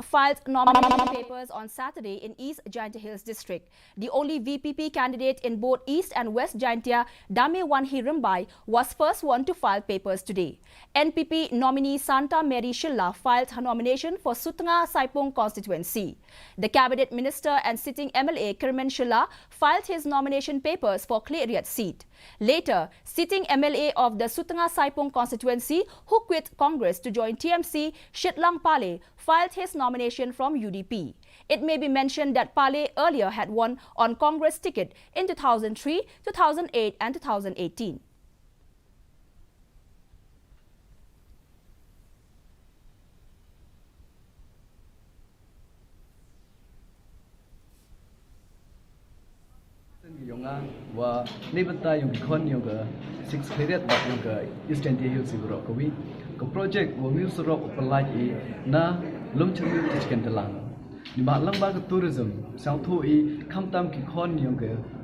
filed nomination papers on Saturday in East Jaintia Hills district. The only VPP candidate in both East and West Jaintia, Dame Wan Hirambai, was first one to file papers today. NPP nominee Santa Mary Shilla filed her nomination for Sutanga Saipong constituency. The cabinet minister and sitting MLA Kirman Shilla filed his nomination papers for Clariat seat. Later, sitting MLA of the Sutanga Saipong constituency, who quit Congress to join TMC, Shitlang Pale, filed his nomination from UDP. It may be mentioned that Pale earlier had won on Congress ticket in 2003, 2008 and 2018. Wa nibata yung ikon yung six period bat yung East Jaintia Hills siguro kawi ko project wo mil surok upalaj na lumchami tichkan telang di lang ba tourism sang thu khamtam ki khon yung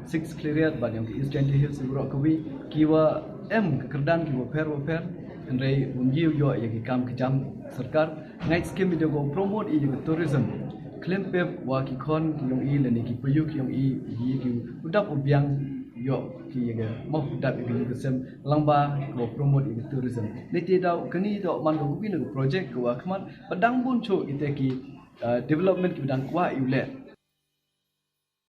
six period bat yung East Jaintia Hills siguro kawi kiwa kerdan ki wo fer andre unjiu yo ki kam ki jam sarkar ngai scheme video go promote yung tourism claim pe wa ki khon ki yung le ki puyu ki yung ki udak ubyang yo ki ga mo udak ki sem langba go promote in tourism leti daw kani daw man go bin project ko khman padang bun cho ite ki development ki bidang kwa yule